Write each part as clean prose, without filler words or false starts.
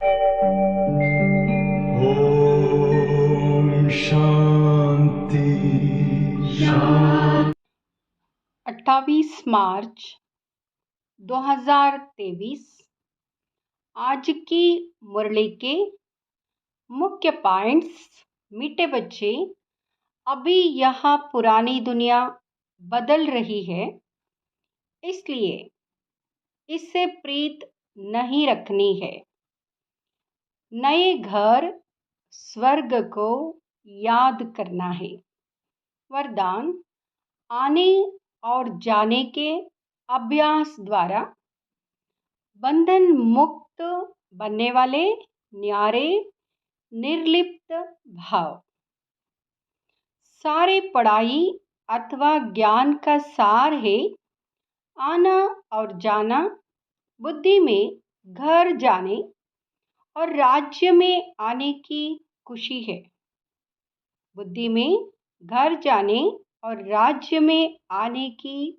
ओम शांति शांति। 28 मार्च 2023 आज की मुरली के मुख्य पॉइंट्स। मीठे बच्चे, अभी यह पुरानी दुनिया बदल रही है, इसलिए इससे प्रीत नहीं रखनी है। नए घर स्वर्ग को याद करना है। वरदान: आने और जाने के अभ्यास द्वारा बंधन मुक्त बनने वाले न्यारे निर्लिप्त भाव। सारे पढ़ाई अथवा ज्ञान का सार है आना और जाना, बुद्धि में घर जाने और राज्य में आने की खुशी है। बुद्धि में घर जाने और राज्य में आने की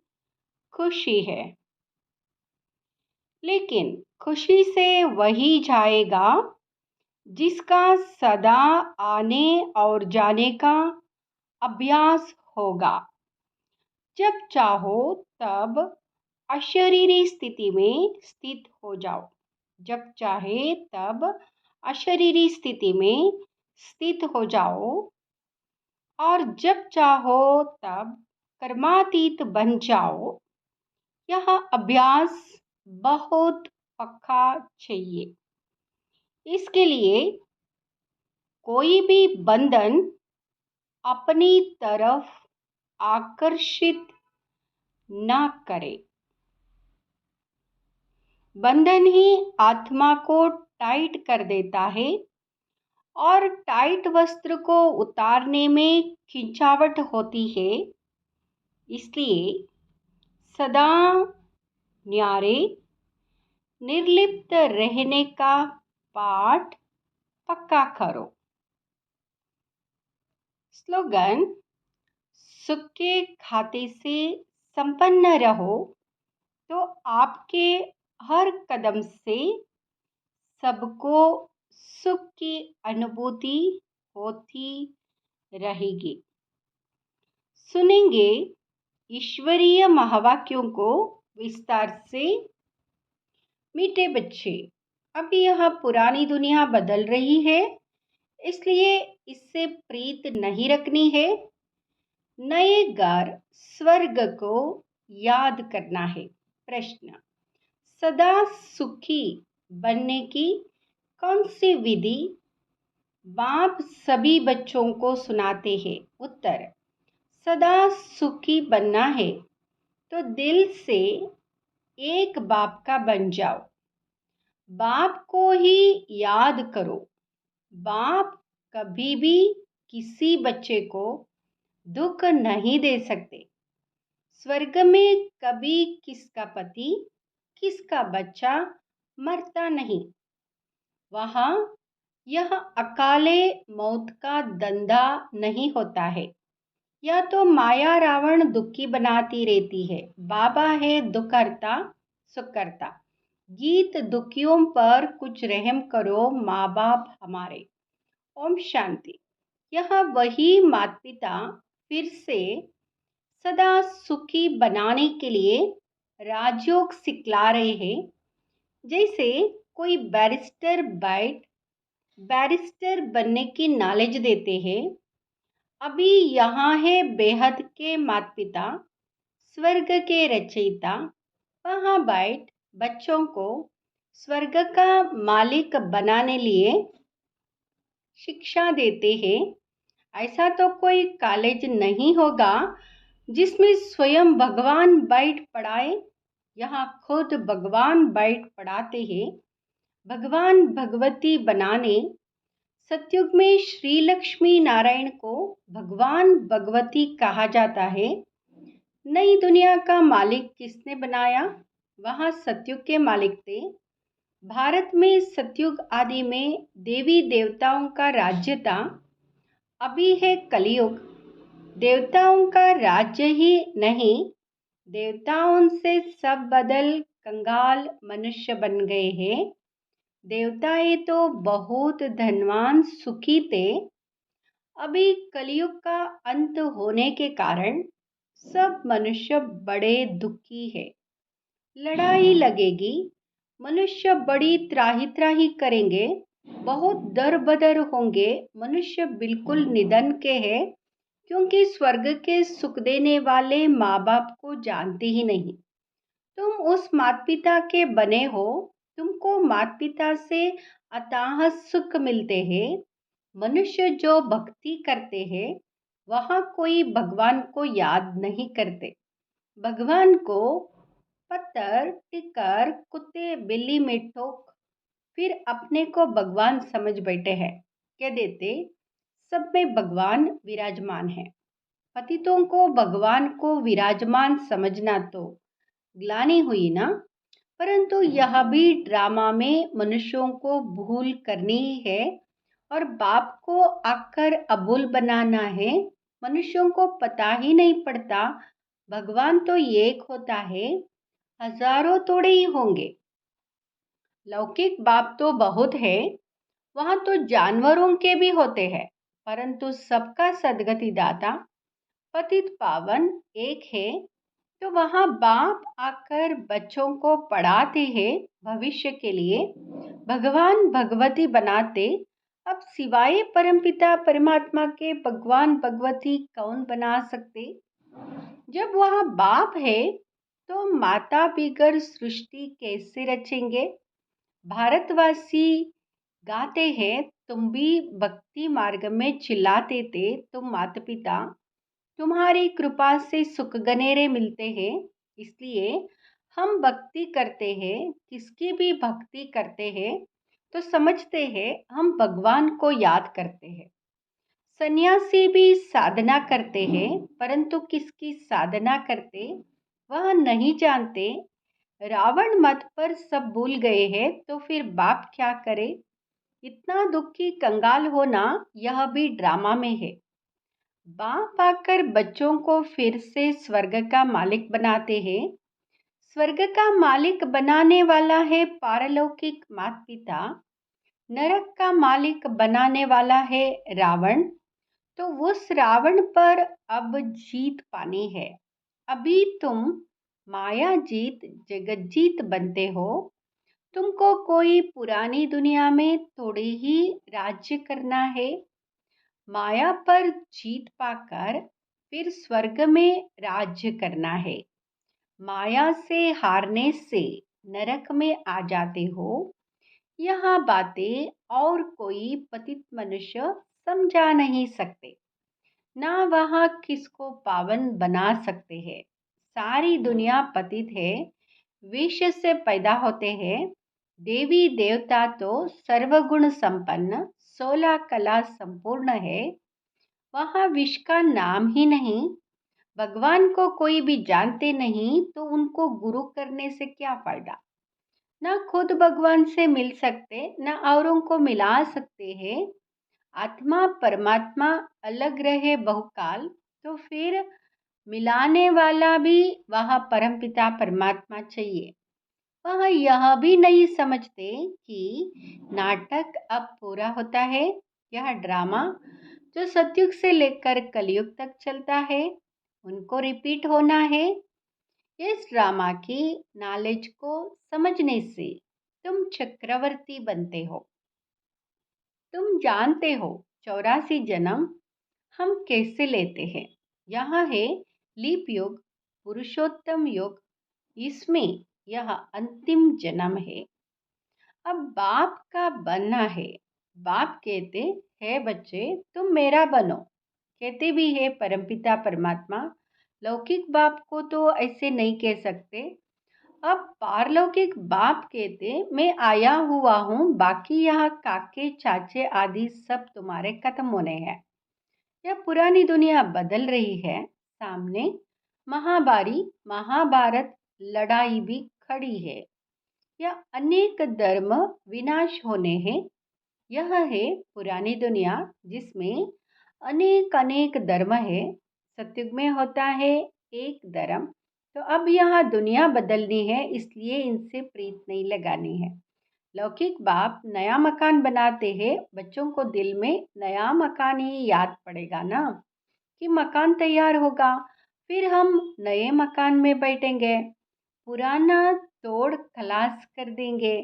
खुशी है, लेकिन खुशी से वही जाएगा जिसका सदा आने और जाने का अभ्यास होगा। जब चाहो तब अशरीरी स्थिति में स्थित हो जाओ। जब चाहे तब अशरीरी स्थिति में स्थित हो जाओ और जब चाहो तब कर्मातीत बन जाओ। यह अभ्यास बहुत पक्का चाहिए। इसके लिए कोई भी बंधन अपनी तरफ आकर्षित न करे। बंधन ही आत्मा को टाइट कर देता है और टाइट वस्त्र को उतारने में खिंचावट होती है। इसलिए सदा न्यारे निर्लिप्त रहने का पाठ पक्का करो। स्लोगन: सुख के खाते से संपन्न रहो तो आपके हर कदम से सबको सुख की अनुभूति होती रहेगी। सुनेंगे ईश्वरीय महावाक्यों को विस्तार से। मीठे बच्चे, अभी यह पुरानी दुनिया बदल रही है, इसलिए इससे प्रीत नहीं रखनी है। नए घर स्वर्ग को याद करना है। प्रश्न: सदा सुखी बनने की कौन सी विधि बाप सभी बच्चों को सुनाते हैं? उत्तर: सदा सुखी बनना है तो दिल से एक बाप का बन जाओ। बाप को ही याद करो। बाप कभी भी किसी बच्चे को दुख नहीं दे सकते। स्वर्ग में कभी किसका पति, किसका बच्चा मरता नहीं। वहाँ यह अकाले मौत का धंधा नहीं होता है। यह तो माया रावण दुखी बनाती रहती है। बाबा है दुखहर्ता सुखकर्ता। गीत दुखियों पर कुछ रहम करो माँ बाप हमारे। ओम शांति। यह वही माता पिता फिर से सदा सुखी बनाने के लिए राजयोग सिखला रहे हैं। जैसे कोई बैरिस्टर बनने की नॉलेज देते हैं। अभी यहाँ है बेहद के माता पिता, स्वर्ग के रचयिता। वहाँ बैठ बच्चों को स्वर्ग का मालिक बनाने लिए शिक्षा देते हैं। ऐसा तो कोई कॉलेज नहीं होगा जिसमें स्वयं भगवान बैठ पढ़ाए। यहाँ खुद भगवान बैठ पढ़ाते हैं। भगवान भगवती बनाने सतयुग में श्री लक्ष्मी नारायण को भगवान भगवती कहा जाता है। नई दुनिया का मालिक किसने बनाया? वहाँ सतयुग के मालिक थे। भारत में सतयुग आदि में देवी देवताओं का राज्य था। अभी है कलयुग। देवताओं का राज्य ही नहीं, देवताओं से सब बदल कंगाल मनुष्य बन गए हैं। देवताएं तो बहुत धनवान सुखी थे। अभी कलयुग का अंत होने के कारण सब मनुष्य बड़े दुखी है। लड़ाई लगेगी, मनुष्य बड़ी त्राही त्राही करेंगे, बहुत दर बदर होंगे। मनुष्य बिल्कुल निधन के हैं, क्योंकि स्वर्ग के सुख देने वाले माँ बाप को जानते ही नहीं। तुम उस माता पिता के बने हो, तुमको माता पिता से अथाह सुख मिलते हैं। मनुष्य जो भक्ति करते हैं, वहाँ कोई भगवान को याद नहीं करते। भगवान को पत्थर टिकर कुत्ते बिल्ली में ठोक फिर अपने को भगवान समझ बैठे हैं। कह देते सब में भगवान विराजमान है। पतितों को भगवान को विराजमान समझना तो ग्लानि हुई ना। परंतु यह भी ड्रामा में मनुष्यों को भूल करनी ही है और बाप को आकर अबुल बनाना है। मनुष्यों को पता ही नहीं पड़ता भगवान तो एक होता है, हजारों थोड़े ही होंगे। लौकिक बाप तो बहुत है, वहां तो जानवरों के भी होते हैं, परंतु सबका सदगति दाता पतित पावन एक है। तो वहाँ बाप आकर बच्चों को पढ़ाते हैं भविष्य के लिए, भगवान भगवती बनाते। अब सिवाय परमपिता परमात्मा के भगवान भगवती कौन बना सकते। जब वहाँ बाप है तो माता बिगर सृष्टि कैसे रचेंगे। भारतवासी गाते हैं, तुम भी भक्ति मार्ग में चिल्लाते थे, तुम माता पिता तुम्हारी कृपा से सुख गनेरे मिलते हैं। इसलिए हम भक्ति करते हैं, किसकी भी भक्ति करते हैं तो समझते हैं हम भगवान को याद करते हैं। सन्यासी भी साधना करते हैं, परंतु किसकी साधना करते वह नहीं जानते। रावण मत पर सब भूल गए हैं, तो फिर बाप क्या करे। इतना दुखी कंगाल होना यह भी ड्रामा में है। बाप आकर बच्चों को फिर से स्वर्ग का मालिक बनाते हैं। स्वर्ग का मालिक बनाने वाला है पारलौकिक माता पिता, नरक का मालिक बनाने वाला है रावण। तो उस रावण पर अब जीत पानी है। अभी तुम माया जीत जगत जीत बनते हो। तुमको कोई पुरानी दुनिया में थोड़ी ही राज्य करना है। माया पर जीत पाकर फिर स्वर्ग में राज्य करना है। माया से हारने से नरक में आ जाते हो। यह बातें और कोई पतित मनुष्य समझा नहीं सकते, ना वहाँ किसको पावन बना सकते हैं। सारी दुनिया पतित है, विष से पैदा होते हैं। देवी देवता तो सर्वगुण संपन्न 16 कला संपूर्ण है, वहाँ विष का नाम ही नहीं। भगवान को कोई भी जानते नहीं तो उनको गुरु करने से क्या फायदा। ना खुद भगवान से मिल सकते, ना औरों को मिला सकते हैं। आत्मा परमात्मा अलग रहे बहुकाल, तो फिर मिलाने वाला भी वह परमपिता परमात्मा चाहिए। वह यह भी नहीं समझते कि नाटक अब पूरा होता है। यह ड्रामा जो सतयुग से लेकर कलयुग तक चलता है, उनको रिपीट होना है। इस ड्रामा की नॉलेज को समझने से तुम चक्रवर्ती बनते हो। तुम जानते हो 84 जन्म हम कैसे लेते हैं। यहाँ है लीप युग, पुरुषोत्तम युग, इसमें यह अंतिम जन्म है। अब बाप का बनना है। बाप कहते है बच्चे तुम मेरा बनो, कहते भी है परमपिता परमात्मा। लौकिक बाप को तो ऐसे नहीं कह सकते। अब पारलौकिक बाप कहते मैं आया हुआ हूँ, बाकी यहाँ काके चाचे आदि सब तुम्हारे खत्म होने हैं। यह पुरानी दुनिया बदल रही है। सामने महाभारी महाभारत लड़ाई भी खड़ी है। यह अनेक धर्म विनाश होने हैं। यह है पुरानी दुनिया जिसमें अनेक अनेक धर्म है। सतयुग में होता है एक धर्म। तो अब यहाँ दुनिया बदलनी है, इसलिए इनसे प्रीत नहीं लगानी है। लौकिक बाप नया मकान बनाते हैं, बच्चों को दिल में नया मकान ही याद पड़ेगा ना कि मकान तैयार होगा, फिर हम नए मकान में बैठेंगे, पुराना तोड़ खलास कर देंगे।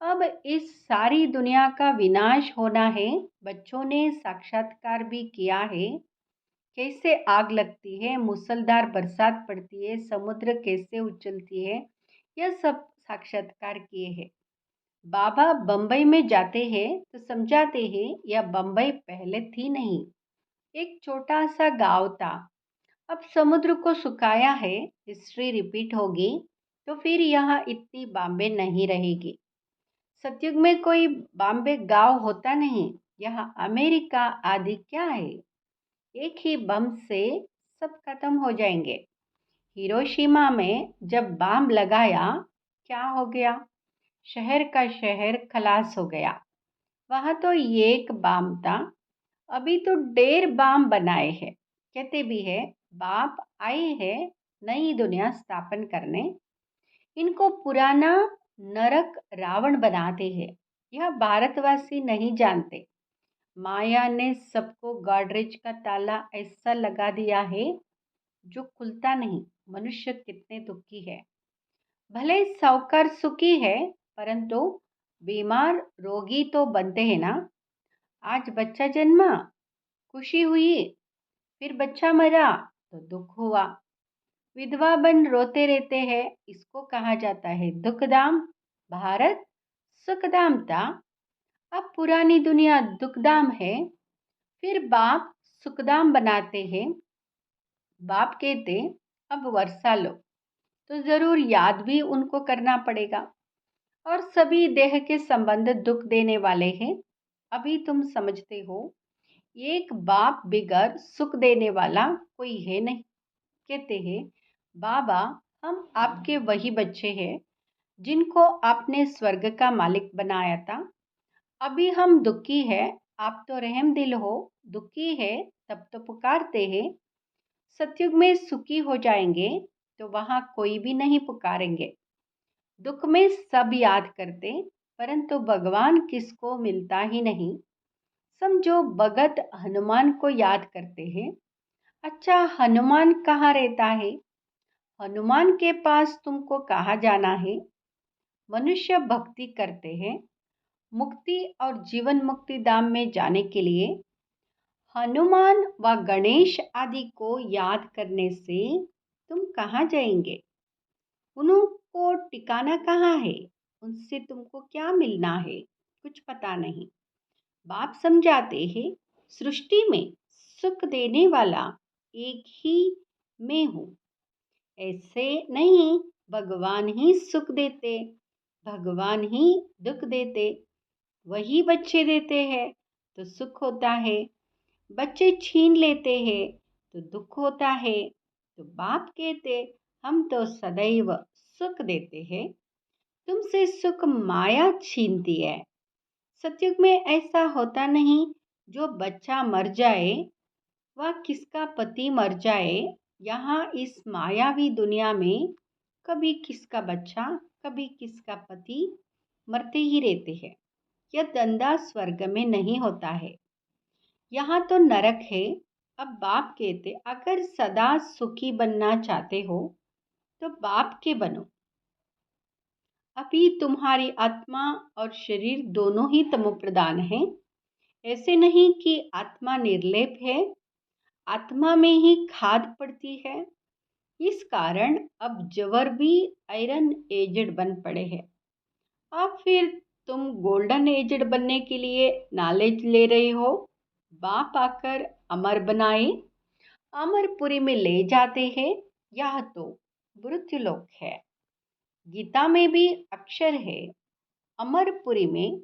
अब इस सारी दुनिया का विनाश होना है। बच्चों ने साक्षात्कार भी किया है, कैसे आग लगती है, मूसलधार बरसात पड़ती है, समुद्र कैसे उछलती है, यह सब साक्षात्कार किए हैं। बाबा बम्बई में जाते हैं तो समझाते हैं यह बम्बई पहले थी नहीं, एक छोटा सा गांव था। अब समुद्र को सुखाया है, हिस्ट्री रिपीट होगी, तो फिर यहाँ इतनी बॉम्बे नहीं रहेगी। सतयुग में कोई बॉम्बे गांव होता नहीं, यहाँ अमेरिका आदि क्या है, एक ही बम से सब खत्म हो जाएंगे। हिरोशिमा में जब बम लगाया, क्या हो गया, शहर का शहर खलास हो गया। वहाँ तो एक बम था, अभी तो ढेर बम बनाए हैं। कहते भी है बाप आए हैं नई दुनिया स्थापन करने, इनको पुराना नरक रावण बनाते हैं। यह भारतवासी नहीं जानते। माया ने सबको गॉडरेज का ताला ऐसा लगा दिया है जो खुलता नहीं। मनुष्य कितने दुखी है। भले साहूकार सुखी है, परंतु बीमार रोगी तो बनते हैं ना। आज बच्चा जन्मा, खुशी हुई, फिर बच्चा मरा तो दुख हुआ। विधवा बन रोते रहते हैं, इसको कहा जाता है दुखदाम। भारत सुखदाम था, अब पुरानी दुनिया दुखदाम है। फिर बाप सुखदाम बनाते हैं। बाप कहते अब वर्षा लो, तो जरूर याद भी उनको करना पड़ेगा। और सभी देह के संबंध दुख देने वाले हैं। अभी तुम समझते हो, एक बाप बिगर सुख देने वाला कोई है नहीं। कहते हैं बाबा हम आपके वही बच्चे हैं जिनको आपने स्वर्ग का मालिक बनाया था। अभी हम दुखी है, आप तो रहम दिल हो। दुखी है तब तो पुकारते हैं। सतयुग में सुखी हो जाएंगे तो वहाँ कोई भी नहीं पुकारेंगे। दुख में सब याद करते, परंतु भगवान किसको मिलता ही नहीं। समझो भगत हनुमान को याद करते हैं। अच्छा, हनुमान कहाँ रहता है? हनुमान के पास तुमको कहाँ जाना है? मनुष्य भक्ति करते हैं मुक्ति और जीवन मुक्ति धाम में जाने के लिए। हनुमान व गणेश आदि को याद करने से तुम कहाँ जाएंगे? उनको ठिकाना कहाँ है? उनसे तुमको क्या मिलना है? कुछ पता नहीं। बाप समझाते हैं सृष्टि में सुख देने वाला एक ही मैं हूँ। ऐसे नहीं, भगवान ही सुख देते, भगवान ही दुख देते। वही बच्चे देते हैं तो सुख होता है, बच्चे छीन लेते हैं तो दुख होता है। तो बाप कहते हम तो सदैव सुख देते हैं, तुमसे सुख माया छीनती है। सतयुग में ऐसा होता नहीं, जो बच्चा मर जाए व किसका पति मर जाए। यहाँ इस मायावी दुनिया में कभी किसका बच्चा, कभी किसका पति मरते ही रहते हैं। यह धंधा स्वर्ग में नहीं होता है, यहाँ तो नरक है। अब बाप कहते अगर सदा सुखी बनना चाहते हो तो बाप के बनो। अभी तुम्हारी आत्मा और शरीर दोनों ही तमो प्रधान है। ऐसे नहीं कि आत्मा निर्लेप है, आत्मा में ही खाद पड़ती है। इस कारण अब जवर भी आयरन एजेड बन पड़े हैं। अब फिर तुम गोल्डन एजेड बनने के लिए नॉलेज ले रहे हो। बाप आकर अमर बनाए, अमरपुरी में ले जाते हैं। यह तो मृत्युलोक है। गीता में भी अक्षर है, अमरपुरी में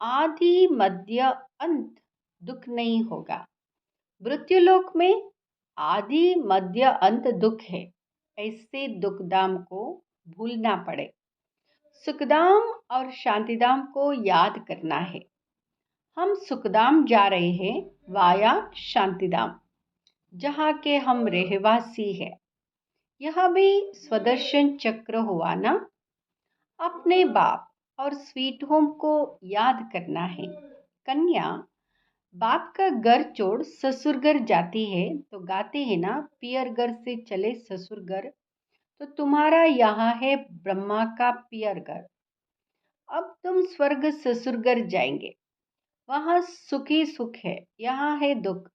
आदि मध्य अंत दुख नहीं होगा। मृत्युलोक में आदि मध्य अंत दुख है। ऐसे दुखधाम को भूलना पड़े। सुखधाम और शांतिधाम को याद करना है। हम सुखधाम जा रहे हैं वाया शांतिधाम, जहाँ के हम रहवासी हैं। यह भी स्वदर्शन चक्र हुआ ना। अपने बाप और स्वीट होम को याद करना है। कन्या, बाप का घर छोड़ ससुर घर जाती है तो गाते हैं ना, पियर घर से चले ससुर घर। तो तुम्हारा यहाँ है ब्रह्मा का पियर घर। अब तुम स्वर्ग ससुर घर जाएंगे, वहाँ सुखी सुख है, यहाँ है दुख।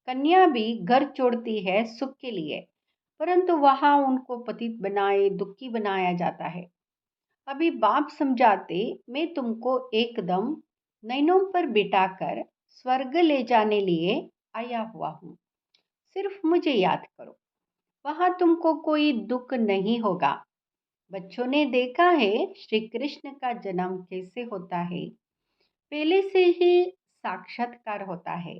कन्या भी घर छोड़ती है सुख के लिए, परंतु वहाँ उनको पतित बनाए दुखी बनाया जाता है। अभी बाप समझाते, मैं तुमको एकदम नैनों पर बिठाकर स्वर्ग ले जाने लिए आया हुआ हूँ। सिर्फ मुझे याद करो, वहाँ तुमको कोई दुख नहीं होगा। बच्चों ने देखा है श्री कृष्ण का जन्म कैसे होता है, पहले से ही साक्षात्कार होता है।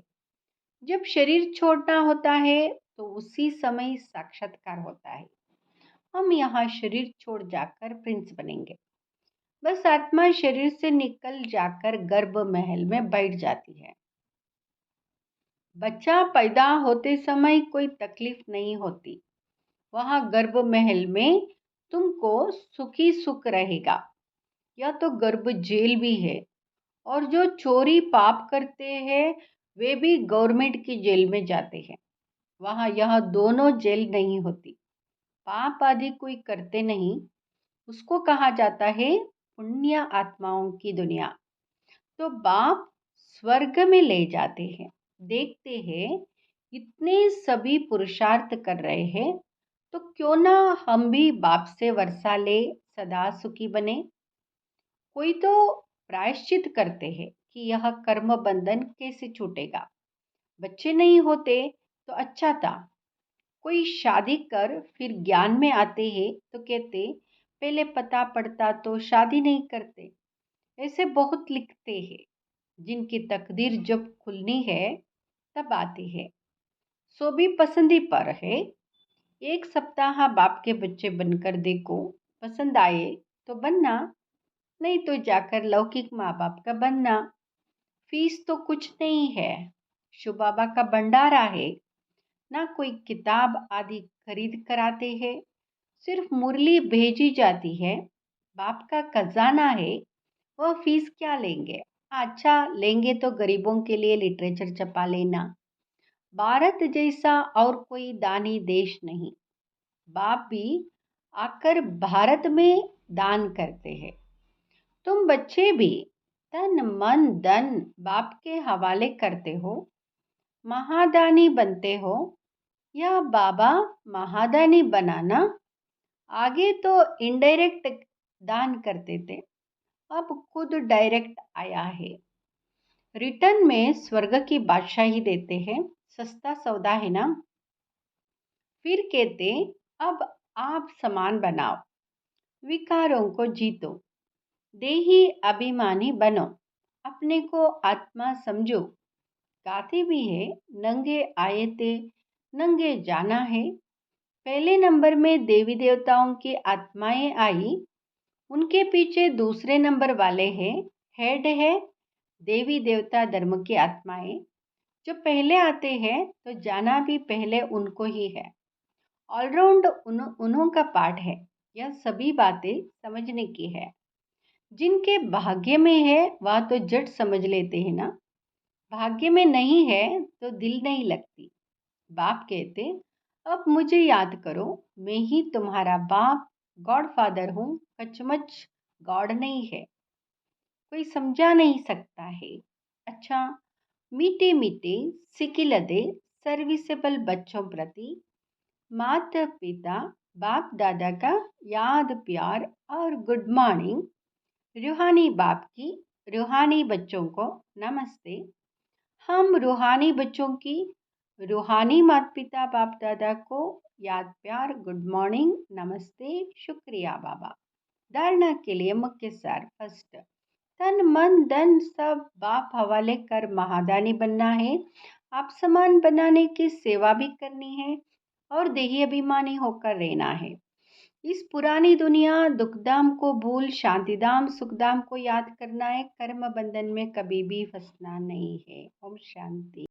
जब शरीर छोड़ना होता है तो उसी समय साक्षात्कार होता है। हम यहाँ शरीर छोड़ जाकर प्रिंस बनेंगे। बस आत्मा शरीर से निकल जाकर गर्भ महल में बैठ जाती है। बच्चा पैदा होते समय कोई तकलीफ नहीं होती। वहाँ गर्भ महल में तुमको सुखी सुख रहेगा। यह तो गर्भ जेल भी है, और जो चोरी पाप करते हैं वे भी गवर्नमेंट की जेल में जाते हैं। वहाँ यह दोनों जेल नहीं होती। पाप आदि कोई करते नहीं, उसको कहा जाता है पुण्य आत्माओं की दुनिया। तो बाप स्वर्ग में ले जाते हैं। देखते हैं इतने सभी पुरुषार्थ कर रहे हैं, तो क्यों ना हम भी बाप से वर्षा ले, सदा सुखी बने। कोई तो प्रायश्चित करते हैं कि यह कर्म बंधन कैसे छूटेगा। बच्चे नहीं होते तो अच्छा था। कोई शादी कर फिर ज्ञान में आते हैं तो कहते, पहले पता पड़ता तो शादी नहीं करते। ऐसे बहुत लिखते हैं। जिनकी तकदीर जब खुलनी है तब आती है। सो भी पसंदी पर है। एक सप्ताह बाप के बच्चे बनकर देखो, पसंद आए तो बनना, नहीं तो जाकर लौकिक माँ बाप का बनना। फीस तो कुछ नहीं है, शिव बाबा का भंडारा है। ना कोई किताब आदि खरीद कर आते हैं, सिर्फ मुरली भेजी जाती है। बाप का खजाना है, वह फीस क्या लेंगे। अच्छा लेंगे तो गरीबों के लिए लिटरेचर छपा लेना। भारत जैसा और कोई दानी देश नहीं। बाप भी आकर भारत में दान करते हैं। तुम बच्चे भी तन मन धन बाप के हवाले करते हो, महादानी बनते हो। या बाबा महादानी बनाना, आगे तो इनडायरेक्ट दान करते थे, अब खुद डायरेक्ट आया है। रिटर्न में स्वर्ग की बादशाही देते हैं। सस्ता सौदा है ना। फिर कहते, अब आप समान बनाओ, विकारों को जीतो, देही अभिमानी बनो, अपने को आत्मा समझो। गाते भी है, नंगे आए थे नंगे जाना है। पहले नंबर में देवी देवताओं की आत्माएं आई, उनके पीछे दूसरे नंबर वाले हैं, हेड है देवी देवता धर्म की आत्माएं। जो पहले आते हैं तो जाना भी पहले उनको ही है। ऑलराउंड उन्हों का पार्ट है। यह सभी बातें समझने की है। जिनके भाग्य में है वह तो झट समझ लेते हैं ना। भाग्य में नहीं है तो दिल नहीं लगती। बाप कहते, अब मुझे याद करो, मैं ही तुम्हारा बाप गॉड फादर हूँ। कचमच गॉड नहीं है, कोई समझा नहीं सकता है। अच्छा, मीठे मीठे सिकिलदे सर्विसेबल बच्चों प्रति माता पिता बाप दादा का याद प्यार और गुड मॉर्निंग। रूहानी बाप की रूहानी बच्चों को नमस्ते। हम रूहानी बच्चों की रूहानी माता पिता बाप दादा को याद प्यार गुड मॉर्निंग नमस्ते शुक्रिया बाबा। धारणा के लिए मुख्य सार। फर्स्ट, तन मन धन सब बाप हवाले कर महादानी बनना है। आप समान बनाने की सेवा भी करनी है और देही अभिमानी होकर रहना है। इस पुरानी दुनिया दुखधाम को भूल शांतिधाम सुखधाम को याद करना है। कर्म बंधन में कभी भी फंसना नहीं है। ओम शांति।